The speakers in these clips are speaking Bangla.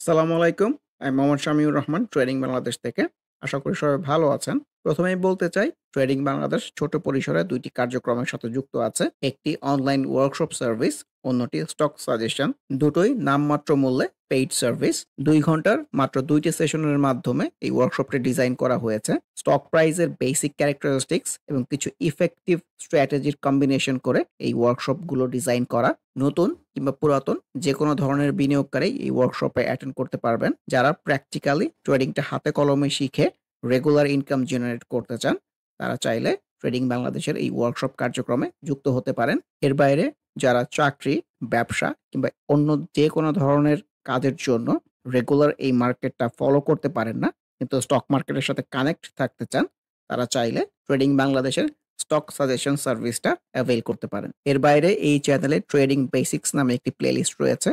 আসসালামু আলাইকুম। আমি মোহাম্মদ শামিউর রহমান ট্রেডিং বাংলাদেশ থেকে। আশা করি সবাই ভালো আছেন। প্রথমেই বলতে চাই ট্রেডিং বাংলাদেশ ছোট পরিসরে ২ টি কার্যক্রমের সাথে যুক্ত আছে। একটি অনলাইন ওয়ার্কশপ সার্ভিস, অন্যটি স্টক সাজেশন। দুটোই নামমাত্র মূল্যে পেইড সার্ভিস। ২ ঘন্টার মাত্র ২ টি সেশনের মাধ্যমে এই ওয়ার্কশপটি ডিজাইন করা হয়েছে। স্টক প্রাইসের বেসিক ক্যারেক্টারিস্টিক্স এবং কিছু ইফেক্টিভ স্ট্র্যাটেজির কম্বিনেশন করে এই ওয়ার্কশপগুলো ডিজাইন করা। নতুন কিংবা পুরাতন যেকোনো ধরনের বিনিয়োগকারী এই ওয়ার্কশপে অ্যাটেন্ড করতে পারবেন। যারা প্র্যাকটিক্যালি ট্রেডিংটা হাতে কলমে শিখে রেগুলার ইনকাম জেনারেট করতে চান, তারা চাইলে ট্রেডিং বাংলাদেশের এই ওয়ার্কশপ কার্যক্রমে যুক্ত হতে পারেন। এর বাইরে যারা চাকরি, ব্যবসা কিংবা অন্য যেকোনো ধরনের কাজের জন্য রেগুলার এই মার্কেটটা ফলো করতে পারেন না, কিন্তু স্টক মার্কেটের সাথে কানেক্ট থাকতে চান, তারা চাইলে ট্রেডিং বাংলাদেশের স্টক সাজেশন সার্ভিসটা অ্যাভেইল করতে পারেন। এর বাইরে এই চ্যানেলে ট্রেডিং বেসিক্স নামে একটি প্লেলিস্ট রয়েছে।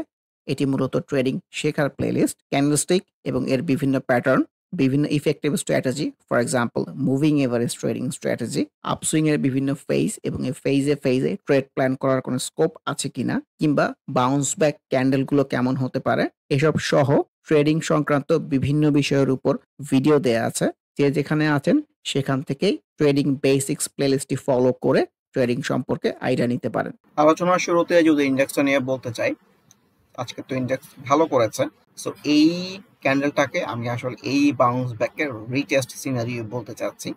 এটি মূলত ট্রেডিং শেখার প্লেলিস্ট। ক্যান্ডেলস্টিক এবং এর বিভিন্ন প্যাটার্ন, বিভিন্ন effective strategy, for example moving average trading strategy, upswing এর বিভিন্ন ফেজ এবং এই ফেজে ট্রেড প্ল্যান করার কোনো স্কোপ আছে কিনা, কিংবা বাউন্স ব্যাক ক্যান্ডেলগুলো কেমন হতে পারে, এসব সহ ট্রেডিং সংক্রান্ত বিভিন্ন বিষয়ের উপর ভিডিও দেয়া আছে। যে যেখানে আছেন সেখান থেকেই ট্রেডিং বেসিক্স প্লেলিস্টটি ফলো করে ট্রেডিং সম্পর্কে আইডিয়া নিতে পারেন। আলোচনার শুরুতে যদি ইন্ডেক্সটা নিয়ে বলতে চাই, আজকে তো ইন্ডেক্স ভালো করেছে। সো এই ক্যান্ডেলটাকে আমি আসলে এই বাউন্স ব্যাকের রিটেস্ট সিনারিও বলতে চাচ্ছি।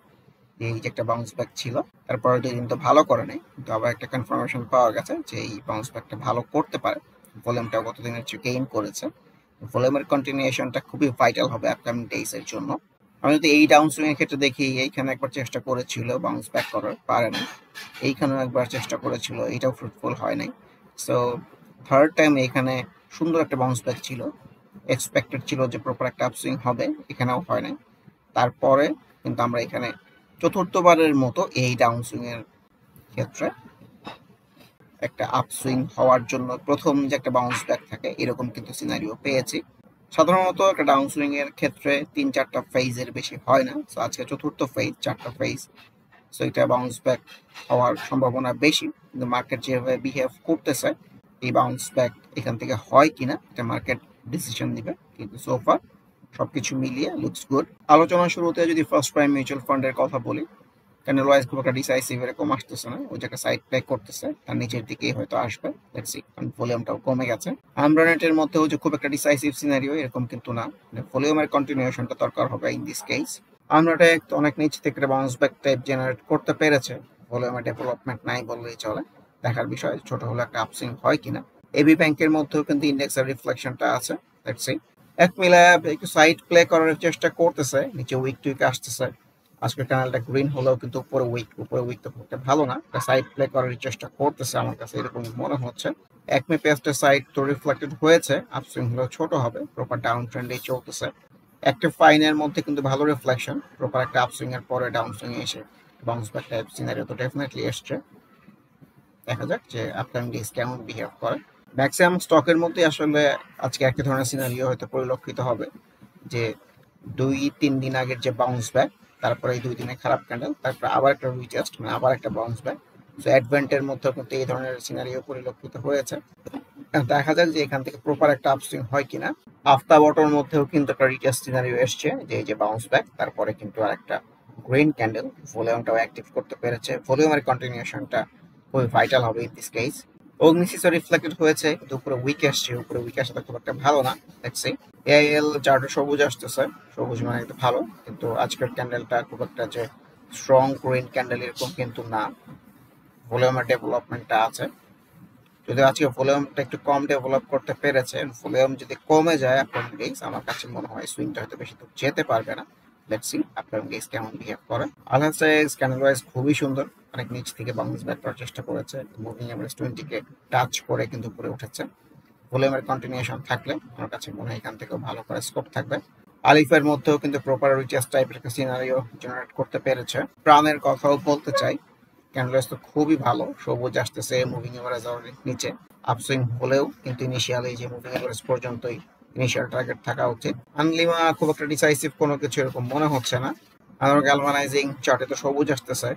এই যে একটা বাউন্স ব্যাক ছিল, তারপরে 2 দিন তো ভালো করে নাই, কিন্তু আবার একটা কনফার্মেশন পাওয়া গেছে যে এই বাউন্স ব্যাকটা ভালো করতে পারে। ভলিউমটা গত দিনের চেয়ে গেইন করেছে। ভলিউমের কন্টিনিউশনটা খুবই ভাইটাল হবে আপকামিং ডেইজ এর জন্য। আমি যদি এই ডাউন সুইং এর ক্ষেত্রে দেখি, এইখানে একবার চেষ্টা করেছিল বাউন্স ব্যাক করার, পারে না। এইখানেও একবার চেষ্টা করেছিল, এটাও ফ্রুটফুল হয় নাই। সো থার্ড টাইম এখানে সুন্দর একটা বাউন্স ব্যাক ছিল, এক্সপেক্টেড ছিল যে প্রপার একটা আপসুইং হবে, এখানেও হয় নাই। তারপরে কিন্তু আমরা এখানে চতুর্থবারের মতো এই ডাউন সুইং এর ক্ষেত্রে একটা আপসুইং হওয়ার জন্য প্রথম যে একটা বাউন্স ব্যাক থাকে, এরকম কিন্তু সিনারিও পেয়েছি। সাধারণত একটা ডাউন সুইং এর ক্ষেত্রে 3-4টা ফেজের বেশি হয় না। সো আজকে চতুর্থ ফেজ, 4টা ফেজ। সো এটা বাউন্স ব্যাক হওয়ার সম্ভাবনা বেশি, কিন্তু মার্কেট যেভাবে বিহেভ করতেছে, এই বাউন্স ব্যাক এখান থেকে হয় কিনা এটা মার্কেট ডিসিশন দিবে। কিন্তু সোফার সবকিছু মিলিয়ে লুকস গুড। আলোচনার শুরুতে যদি ফার্স্ট প্রাইম মিউচুয়াল ফান্ডের কথা বলি, ক্যান্ডেল ওয়াইজ খুব একটা ডিসাইসিভ এরকম আসতেছে না, ওই জায়গায় সাইড প্লে করতেছে, তার নিচের দিকেই হয়তো আসবে। লেটস সি, কারণ ভলিউমটাও কমে গেছে। আমব্রানেটের মধ্যেও যে খুব একটা ডিসাইসিভ সিনারিও এরকম কিন্তু না, ভলিউমের কন্টিনিউশনটা দরকার হবে ইন দিস কেস। আমরাটেক অনেক নিচ থেকে বাউন্স ব্যাক টাইপ জেনারেট করতে পেরেছে, ভলিউমের ডেভেলপমেন্ট নাই বললেই চলে। দেখার বিষয় ছোট হলে একটা আপসুইং হয় কিনা। এবি ব্যাংকের মধ্যেও কিন্তু ইন্ডেক্সের রিফ্লেকশনটা আছে। Let's see. এক মিলায় একটু সাইড প্লে করার চেষ্টা করতেছে, নিচে উইক টুইক আসতেছে। আজকের ক্যানেলটা গ্রিন হলেও কিন্তু উপরে উইক তো খুব ভালো না, সাইড প্লে করার চেষ্টা করতেছে, আমার কাছে এরকম মনে হচ্ছে। একমে পেস্টের সাইড তো রিফ্লেক্টেড হয়েছে, আপসুইং হলেও ছোট হবে, প্রপার ডাউন ট্রেন্ডে চলতেছে। একটা ফাইনের মধ্যে কিন্তু ভালো রিফ্লেকশন, প্রপার একটা আপসুইং এর পরে ডাউন সুইং এসে বাউন্স ব্যাক টাইপ সিনারিও তো ডেফিনেটলি এসছে। দেখা যাক যে আপকামিং ডেজ কেমন বিহেভ করে। ম্যাক্সিমাম স্টকের মধ্যে আসলে আজকে একই ধরনের সিনারিও হয়তো পরিলক্ষিত হবে, যে 2-3 দিন আগের যে বাউন্স ব্যাক, তারপরে এই 2 দিনে খারাপ ক্যান্ডেল, তারপরে আবার একটা রিটেস্ট, মানে আবার একটা বাউন্স ব্যাক। সো অ্যাডভেন্টের মধ্যে কিন্তু এই ধরনের সিনারিও পরিলক্ষিত হয়েছে। দেখা যাক যে এখান থেকে প্রপার একটা আপসুইং হয় কিনা। আফতা বটর মধ্যেও কিন্তু একটা রিটেস্ট সিনারিও এসছে, যে এই যে বাউন্স ব্যাক, তারপরে কিন্তু আর একটা গ্রিন ক্যান্ডেল, ভলিউমটাও অ্যাক্টিভ করতে পেরেছে। ভলিউমের কন্টিনিউশনটা খুবই ভাইটাল হবে ইন দিস কেস। অগ্নিশিসও রিফ্লেক্টেড হয়েছে, কিন্তু উপরে উইক আসছে, উপরে উইক আসাটা খুব একটা ভালো না। দেখছি এআইএল চার্টে সবুজ আসতেছে, সবুজ মানে একটু ভালো, কিন্তু আজকের ক্যান্ডেলটা খুব একটা যে স্ট্রং গ্রিন ক্যান্ডেল এরকম কিন্তু না। ভলিউমের ডেভেলপমেন্টটা আছে, যদি আজকে ভলিউমটা একটু কম ডেভেলপ করতে পেরেছে, ভলিউম যদি কমে যায় আপনার গেস, আমার কাছে মনে হয় সুইংটা হয়তো বেশি দূর যেতে পারবে না। লেটস সি আপনার গেস কেমন বিহেভ করে। আলহাসাইজ ক্যান্ডেল ওয়াইজ খুবই সুন্দর, অনেক নিচ থেকে বাউন্স ব্যাক করার চেষ্টা করেছে, মুভিং এভারেজ 20 কে টাচ করে কিন্তু উপরে উঠেছে। ভলিউমের কন্টিনিউশন থাকলে আমার কাছে মনে হয় এখান থেকেও ভালো করে স্কোপ থাকবে। আলিফের মধ্যেও কিন্তু প্রপার রিচার্জ টাইপের একটা সিনারিও জেনারেট করতে পেরেছে। প্রাণের কথাও বলতে চাই, ক্যান্ডেলস তো খুবই ভালো, সবুজ আসতেছে, মুভিং এভারেজ অনেক নিচে, আপসুইং হলেও কিন্তু ইনিশিয়ালি যে মুভিং এভারেজ পর্যন্তই ইনিশিয়াল টার্গেট থাকা উচিত। আনলিমা খুব একটা ডিসাইসিভ কোনো কিছু এরকম মনে হচ্ছে না। আর গ্যালভানাইজিং চার্টে তো সবুজ আসতেছে,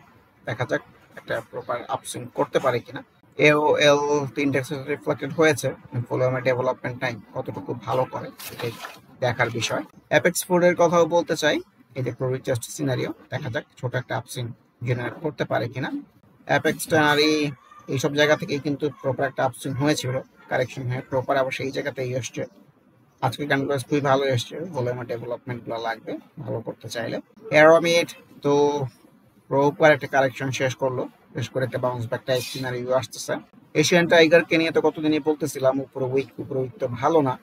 দেখা যাক একটা প্রপার আপসুইং করতে পারে কিনা। এওএল ইন্ডেক্স রিফ্লেক্টেড হয়েছে, ভলিউমের ডেভেলপমেন্ট টাইম কতটুকু ভালো করে এটাই দেখার বিষয়। অ্যাপেক্স ফুডের কথাও বলতে চাই, এই যে রিটেস্ট সিনারিও, দেখা যাক ছোট একটা আপসুইং জেনারেট করতে পারে কিনা। অ্যাপেক্স ট্যানারি এইসব জায়গা থেকেই কিন্তু প্রপার একটা আপসুইং হয়েছিল, কারেকশন হয়ে প্রপার আবার সেই জায়গাতেই এসছে। আজকে ক্যানভাস খুবই ভালো এসছে, ভলিউমের ডেভেলপমেন্টগুলো লাগবে ভালো করতে চাইলে। অ্যারোমিড তো প্রপার একটা কারেকশন শেষ করলো, শেষ করে একটা বাউন্স ব্যাক টাইপ সিনারিও আসতেছে। এশিয়ান টাইগারকে নিয়ে তো কতদিনই বলতেছিলাম, উপরে উইক তো ভালো না,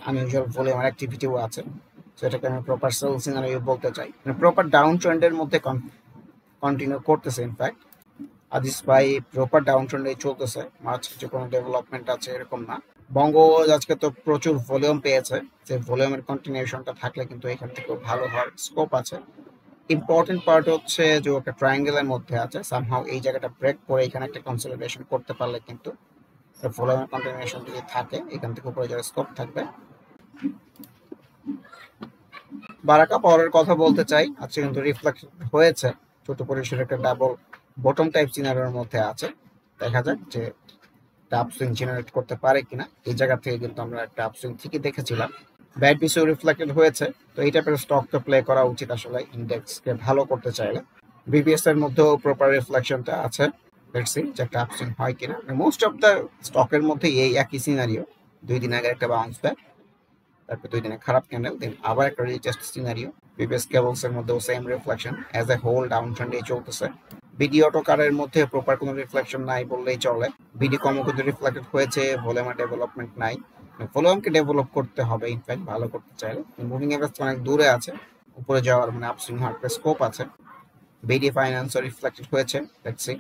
আনইউজুয়াল ভলিউমের অ্যাক্টিভিটিও আছে, সেটাকে আমি প্রপার সেল সিনারিও বলতে চাই, মানে প্রপার ডাউন ট্রেন্ডের মধ্যে কন্টিনিউ করতেছে। ইনফ্যাক্ট আজিজ ভাই প্রপার ডাউন ট্রেন্ডে চলতেছে, মাছ যে কোনো ডেভেলপমেন্ট আছে এরকম না। বঙ্গজ আজকে তো প্রচুর ভলিউম পেয়েছে, যে ভলিউমের কন্টিনিউশনটা থাকলে কিন্তু এখান থেকেও ভালো হওয়ার স্কোপ আছে। ইম্পর্টেন্ট পার্ট হচ্ছে যে একটা ট্রায়াঙ্গেলের মধ্যে আছে, সামহাও এই জায়গাটা ব্রেক করে এখানে একটা কনসলিডেশন করতে পারলে কিন্তু ভলিউমের কন্টিনিউশন যদি থাকে এখান থেকে উপরে যাওয়ার স্কোপ থাকবে। বারাকা পাওয়ারের কথা বলতে চাই, আজকে কিন্তু রিফ্লেক্ট হয়েছে, ছোট পরিসরে একটা ডাবল বটম টাইপ সিনারিওর মধ্যে আছে, দেখা যাক যে আপসুইং জেনারেট করতে পারে কিনা। এই জায়গা থেকে কিন্তু আমরা একটা আপসুইং ঠিকই দেখেছিলাম, ব্যাড পিসও রিফ্লেক্টেড হয়েছে। তো এই টাইপের স্টককে প্লে করা উচিত আসলে ইন্ডেক্সকে ভালো করতে চাইলে। বিবিএস এর মধ্যেও প্রপার রিফ্লেকশনটা আছে, লেটস সি যে একটা আপসুইং হয় কিনা। মোস্ট অফ দ্য স্টকের মধ্যে এই একই সিনারিও, 2 দিন আগে একটা বাউন্স ব্যাক, তারপর 2 দিনে খারাপ ক্যান্ডেল, দেন আবার একটা রিটেস্ট সিনারিও। বিবিএস কেবলস এর মধ্যেও same reflection, as a whole down ট্রেন্ডে চলতেছে। বিডি অটো কারের মধ্যে প্রপার কোনো রিফ্লেকশন নাই বললেই চলে, বিডি কমও কিন্তু রিফ্লেক্টেড হয়েছে, ভলিউমের ডেভেলপমেন্ট নাই, ভলিউমকে ডেভেলপ করতে হবে ইনফ্যাক্ট ভালো করতে চাইলে। মুভিং এভারেজ অনেক দূরে আছে, উপরে যাওয়ার মানে আপসুইং হওয়ার স্কোপ আছে। বিডি ফাইন্যান্সও রিফ্লেক্টেড হয়েছে, লেটস সি।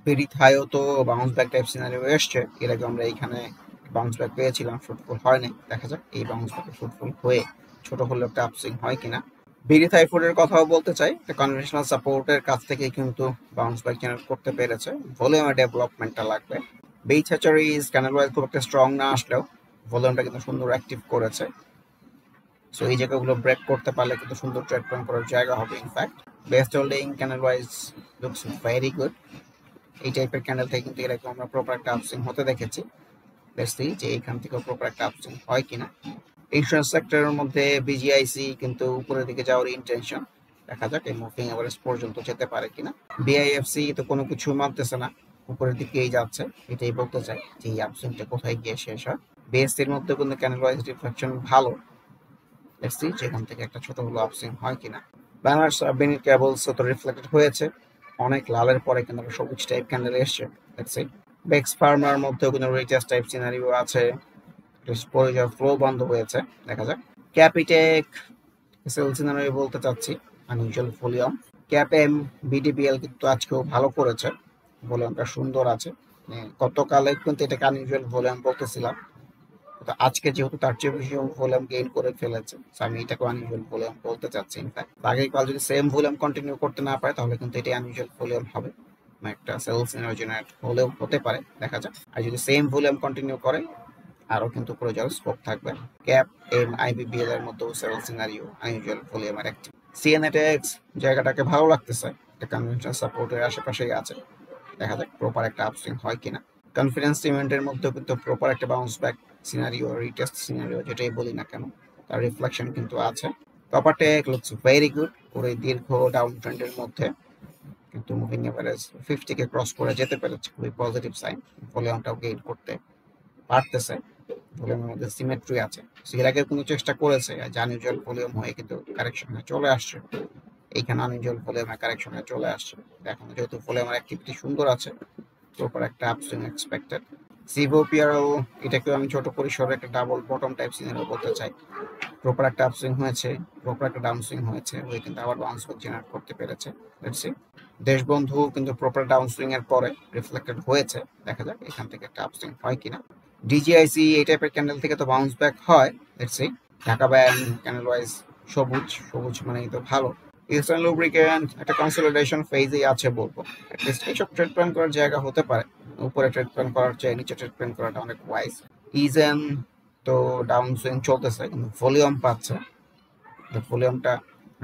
বিডি থাইও তো বাউন্স ব্যাক টাইপ সিনারিও এসছে, এর আগে আমরা এইখানে বাউন্স ব্যাক পেয়েছিলাম, ফ্রুটফুল হয় নাই, দেখা যাক এই বাউন্স ব্যাকে ফ্রুটফুল হয়ে ছোট হলেও একটা আপসুইং হয় কিনা। বিডি থাই ফুডের কথাও বলতে চাই, কনভেনশনাল সাপোর্টের কাছ থেকে কিন্তু বাউন্স ব্যাক জেনারেট করতে পেরেছে, ভলিউমের ডেভেলপমেন্টটা লাগবে। বেইচ হ্যাচারিজ ক্যানেল ওয়াইজ খুব একটা স্ট্রং না আসলেও ভলিউমটা কিন্তু সুন্দর অ্যাক্টিভ করেছে, সো এই জায়গাগুলো ব্রেক করতে পারলে কিন্তু সুন্দর ট্রেড প্ল্যান করার জায়গা হবে। ইনফ্যাক্ট বেস্ট হোল্ডিং ক্যানেল ওয়াইজ লুকস ভেরি গুড, এই টাইপের ক্যান্ডেল থেকে কিন্তু এরকম আমরা প্রপার একটা আপসুইং হতে দেখেছি, লেটস সি যে এইখান থেকে প্রপার একটা আপসুইং হয় কিনা। ইন্স্যুরেন্স সেক্টরের মধ্যে বিজিআইসি কিন্তু উপরের দিকে যাওয়ার ইন্টেনশন, দেখা যাক এই মুভিং এভারেজ পর্যন্ত যেতে পারে কিনা। বিআইএফসি তো কোনো কিছু মানতেছে না, উপরের দিকেই যাচ্ছে, এটাই বলতে চাই যে এই আপসুইংটা কোথায় গিয়ে শেষ হয়। বিএসসির মধ্যে কিন্তু ক্যান্ডেল ওয়াইজ রিফ্লেকশন ভালো, লেটস সি যেখান থেকে একটা ছোট হলো আপসুইং হয় কিনা। ব্যানার্স বেনি কেবলস তো রিফ্লেক্টেড হয়েছে, অনেক লালের পরে কিন্তু সবুজ টাইপ ক্যান্ডেল এসছে, লেটস সি। বেক্স ফার্মার মধ্যেও কিন্তু রিচার্জ টাইপ সিনারিও আছে, ফ্লো বন্ধ হয়েছে, দেখা যাক। ক্যাপিটেক সেল সিনারিও বলতে চাচ্ছি, আনইউজুয়াল ভলিউম। ক্যাপএম বিডিপিএল কিন্তু আজকেও ভালো করেছে, ভলিউমটা সুন্দর আছে, গতকালে কিন্তু এটাকে আনইউজুয়াল ভলিউম বলতেছিলাম, তো আজকে যেহেতু তার চেয়ে বেশি ভলিউম গেইন করে ফেলেছে, আমি এটাকে আনইউজুয়াল ভলিউম বলতে চাচ্ছি। ইনফ্যাক্ট আগামীকাল যদি সেম ভলিউম কন্টিনিউ করতে না পারে তাহলে কিন্তু এটাই আনইউজুয়াল ভলিউম হবে, একটা সেলস জেনারেট হলেও হতে পারে, দেখা যাক। আর যদি সেম ভলিউম কন্টিনিউ করে আরো কিন্তু উপরে যাওয়ার স্কোপ থাকবে। ক্যাপ এম আইবিবিএল এর মধ্যে সেল সিনারিও আনইউজুয়াল ভলিউমের একটি। সিএনএটেক্স জায়গাটাকে ভালো লাগতেছে, একটা কনভেনশন সাপোর্টের আশেপাশেই আছে, দেখা যাক প্রপার একটা আপসুইং হয় কিনা। কনফিডেন্স সিমেন্টের মধ্যে কিন্তু প্রপার একটা bounce back scenario, retest scenario যেটাই বলি না কেন তার রিফ্লেকশন কিন্তু আছে। কপারটেক লুকস ভেরি গুড, পুরো দীর্ঘ ডাউন ট্রেন্ডের মধ্যে কিন্তু মুভিং এভারেজ 50 কে ক্রস করে যেতে পেরেছে, খুবই পজিটিভ সাইন, ভলিউমটাও গেইন করতে পারতেছে, ভলিউমের মধ্যে সিমেট্রি আছে। এর আগে কিন্তু চেষ্টা করেছে যে আনইউজুয়াল ভলিউম হয়ে কিন্তু কারেকশনে চলে আসছে, এইখানে আনইউজুয়াল ভলিউমে কারেকশনে চলে আসছে, এখন যেহেতু ভলিউমের অ্যাক্টিভিটি সুন্দর আছে প্রপার একটা আপসুইং এক্সপেক্টেড। সিভো পিআরএল এটাকেও আমি ছোট পরিসরে একটা ডাবল বটম টাইপ সিনারিও বলতে চাই, প্রপার একটা আপসুইং হয়েছে, প্রপার একটা ডাউনসুইং হয়েছে, ওই কিন্তু আবার বাউন্স ব্যাক জেনারেট করতে পেরেছে, লেটস সি। দেশবন্ধু কিন্তু প্রপার ডাউনসুইং এর পরে রিফ্লেক্টেড হয়েছে, দেখা যাক এখান থেকে একটা আপসুইং হয় কিনা। ডিজিআইসি এই টাইপের ক্যান্ডেল থেকে তো বাউন্স ব্যাক হয়, let's see. Dhaka bank candle wise সবুজ, সবুজ মানেই তো ভালো। ইস্টার্ন লুব্রিকেন্ট একটা কনসলিডেশন ফেজেই আছে বলবো, অ্যাটলিস্ট এইসব ট্রেড প্ল্যান করার জায়গা হতে পারে, উপরে ট্রেড প্ল্যান করার চেয়ে নিচে ট্রেড প্ল্যান করাটা অনেক ওয়াইজ। ইজেন তো ডাউন সুইং চলতেছে কিন্তু ভলিউম পাচ্ছে, ভলিউমটা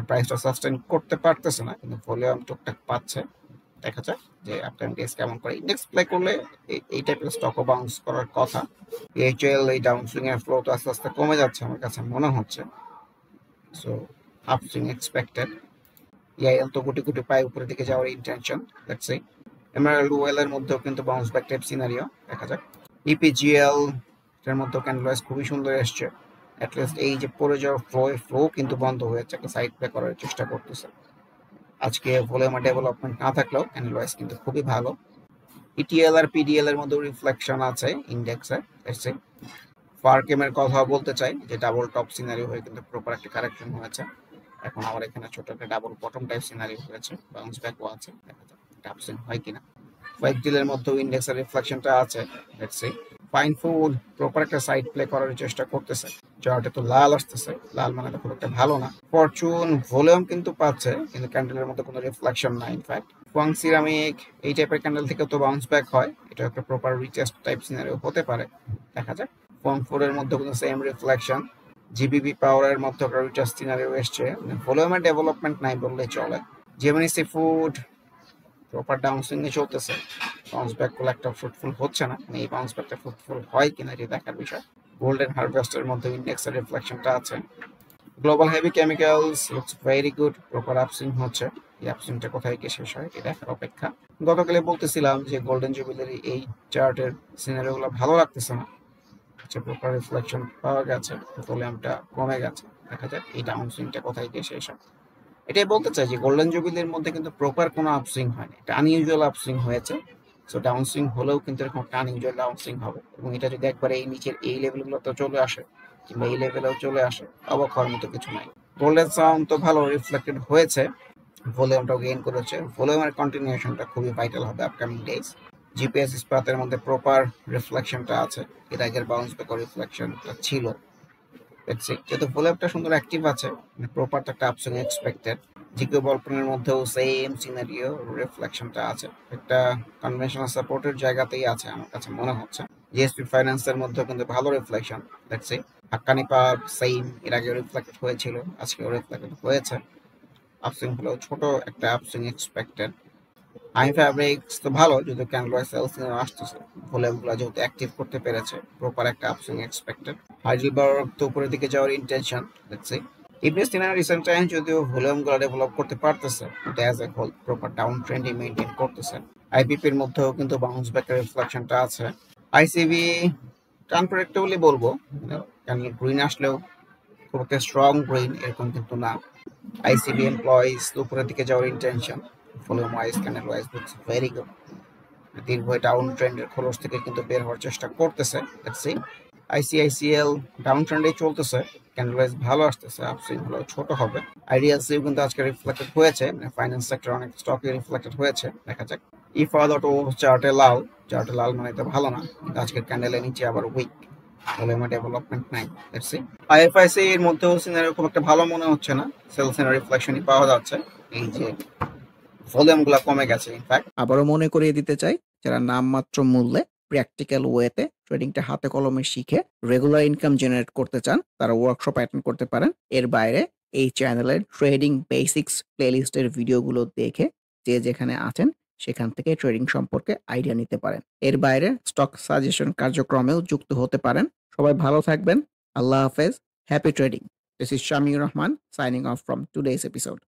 প্রাইসটা সাস্টেন করতে পারতেছে না কিন্তু ভলিউম টুকটাক পাচ্ছে, দেখা যাক যে আপকামিং ডেজ কেমন করে। ইন্ডেক্স প্লে করলে এই টাইপের স্টকও বাউন্স করার কথা। এইচএল এই ডাউন সুইং এর ফ্লো তো আস্তে আস্তে কমে যাচ্ছে আমার কাছে মনে হচ্ছে। So upswing expected. ইআইএল তো গুটি গুটি পায়ে উপরের দিকে যাওয়ার intention. Let's C. Emerald well এর মধ্যেও কিন্তু বাউন্স ব্যাক টাইপ সিনারিও দেখা যাক। ইপিজিএল এর মধ্যেও ক্যান্ডেল খুবই সুন্দর এসছে। অ্যাটলিস্ট এই যে পড়ে যাওয়ার ফ্লো কিন্তু বন্ধ হয়েছে, একটা সাইড প্লে করার চেষ্টা করতেছে। আজকে ভলিউমের ডেভেলপমেন্ট না থাকলেও ক্যান্ডেল কিন্তু খুবই ভালো। ইটিএল আর পিডিএল এর মধ্যে রিফ্লেকশন আছে ইন্ডেক্সে। ফারকেম এর কথা বলতে চাই যে ডাবল টপ সিনারি হয়ে কিন্তু প্রপার একটা কারেকশন হয়েছে। এখন আমার এখানে ছোট একটা ডাবল বটম টাইপ সিনারি হয়েছে, বাউন্স ব্যাকও আছে, দেখা যাক এটা আপসিং হয় কিনা। কয়েক ডিলের মধ্যেও ইন্ডেক্সের রিফ্লেকশনটা আছে। Let's see. Fine food proper একটা সাইড প্লে করার চেষ্টা করতেছে। চার্টে তো লাল আসতেছে, লাল মানে তো খুব একটা ভালো না। ফরচুন ভলিউম কিন্তু পাচ্ছে, কিন্তু ক্যান্ডেলের মধ্যে কোনো রিফ্লেকশন নাই। ইনফ্যাক্ট ওয়াং সিরামিক এই টাইপের ক্যান্ডেল থেকে তো বাউন্স ব্যাক হয়, এটা একটা প্রপার রিটেস্ট টাইপ সিনারিও হতে পারে, দেখা যাক। ওয়াং ফোরের মধ্যে কিন্তু সেম রিফ্লেকশন। জিবিবি পাওয়ারের মধ্যে একটা রিটেস্ট সিনারিও এসছে, ভলিউমের ডেভেলপমেন্ট নাই বললেই চলে। Gemini sea food proper down সুইংয়ে চলতেছে, বাউন্স ব্যাক গুলো একটা ফ্রুটফুল হচ্ছে না, এই বাউন্স ব্যাকটা ফ্রুটফুল হয় কিনা এটা দেখার বিষয়। গোল্ডেন হারভেস্টের মধ্যে ইন্ডেক্সের রিফ্লেকশনটা আছে। Global heavy chemicals looks very good, proper upswing হচ্ছে। এই আপসুইংটা কোথায় গিয়ে শেষ হয় এটা দেখার অপেক্ষা। গতকালে বলতেছিলাম যে গোল্ডেন জুবিলির এই চার্টের সিনারিওগুলো ভালো লাগতেছে না, আচ্ছা প্রপার রিফ্লেকশন পাওয়া গেছে, ভলিউমটা কমে গেছে, দেখা যাক এই ডাউন সুইংটা কোথায় গিয়ে শেষ হয়। এটাই বলতে চাই যে গোল্ডেন জুবিলির মধ্যে কিন্তু প্রপার কোনো আপসুইং হয়নি, এটা আনইউজুয়াল আপসুইং হয়েছে। সো ডাউন সুইং হলেও কিন্তু এরকম একটা আনইউজুয়াল ডাউন সুইং হবে, এবং এটা যদি একবার এই নিচের এই লেভেলগুলোতে চলে আসে কিংবা এই লেভেলেও চলে আসে, অবাক হওয়ার মতো কিছু নাই। গোল্ডেন সাউন্ড তো ভালো রিফ্লেক্টেড হয়েছে, ভলিউমটাও গেইন করেছে, ভলিউমের কন্টিনিউশনটা খুবই ভাইটাল হবে আপকামিং ডেজ। জিপিএস ইস্পাতের মধ্যে প্রপার রিফ্লেকশনটা আছে, এর আগের বাউন্স ব্যাক রিফ্লেকশনটা ছিল। যেহেতু ভলিউমটা সুন্দর অ্যাক্টিভ আছে, প্রপার একটা আপসুইং এক্সপেক্টেড। জিকে বলপনের মধ্যেও সেম সিনারিও রিফ্লেকশনটা আছে, একটা কনভেনশনাল সাপোর্টের জায়গাতেই আছে আমার কাছে মনে হচ্ছে। জিএসপি ফাইন্যান্সের মধ্যেও কিন্তু ভালো রিফ্লেকশন দেখছি। হাক্কানি পাওয়ার সেম, এর আগে রিফ্লেক্টেড হয়েছিল, আজকেও রিফ্লেক্টেড হয়েছে। আপসুইং হলেও ছোট একটা আপসুইং এক্সপেক্টেড। আই ফ্যাব্রিক্স তো ভালো, যদি ক্যান্ডেল সেলস আসতেছে, ভলিউমগুলো যেহেতু অ্যাক্টিভ করতে পেরেছে, প্রপার একটা আপসুইং এক্সপেক্টেড। হাইডেলবার্গ তো উপরের দিকে যাওয়ার intention, let's see. Ibn Sina recent time যদিও ভলিউমগুলো ডেভেলপ করতে পারতেছে, কিন্তু as a whole proper down ট্রেন্ডই মেইনটেইন করতেছে। আইপিপির মধ্যেও কিন্তু বাউন্স ব্যাকের রিফ্লেকশনটা আছে। আইসিবি আনপ্রেডিক্টেবলি বলবো, ক্যান্ডেল গ্রিন আসলেও খুব একটা স্ট্রং গ্রিন এরকম কিন্তু না। আইসিবি এমপ্লয়িজ উপরের দিকে যাওয়ার intention, volume wise candle wise looks very good. দীর্ঘ ডাউন ট্রেন্ডের খোলস থেকে কিন্তু বের হওয়ার চেষ্টা করতেছে, লেটস সি। আইসিআইসিএল ডাউন ট্রেন্ডে চলতেছে, ক্যান্ডেল ওয়াইজ ভালো আসতেছে, আপসুইং হলো ছোট হবে। আইডিএলসিও কিন্তু আজকে রিফ্লেক্টেড হয়েছে, ফাইন্যান্স সেক্টর অনেক স্টকে রিফ্লেক্টেড হয়েছে, দেখা যাক। ইফাদটো চার্টে লাল মানে তো ভালো না, কিন্তু আজকের ক্যান্ডেলের নিচে আবার উইক, ভলিউমে ডেভেলপমেন্ট নাই, লেটস সি। আইএফআইসি এর মধ্যেও সিনারিও খুব একটা ভালো মনে হচ্ছে না, সেলস এর রিফ্লেকশনই পাওয়া যাচ্ছে, এই যে ভলিউমগুলো কমে গেছে। ইনফ্যাক্ট আবারও মনে করিয়ে দিতে চাই, যারা নামমাত্র মূল্যে প্র্যাকটিক্যাল ওয়েতে ট্রেডিংটা হাতে কলমে শিখে রেগুলার ইনকাম জেনারেট করতে চান, তারা ওয়ার্কশপ অ্যাটেন্ড করতে পারেন। এর বাইরে এই চ্যানেলের ট্রেডিং বেসিক্স প্লেলিস্টের ভিডিওগুলো দেখে যে যেখানে আছেন সেখান থেকে ট্রেডিং সম্পর্কে আইডিয়া নিতে পারেন। এর বাইরে স্টক সাজেশন কার্যক্রমেও যুক্ত হতে পারেন। সবাই ভালো থাকবেন। আল্লাহ হাফেজ। Happy trading. This is Shamiur Rahman signing off from today's episode.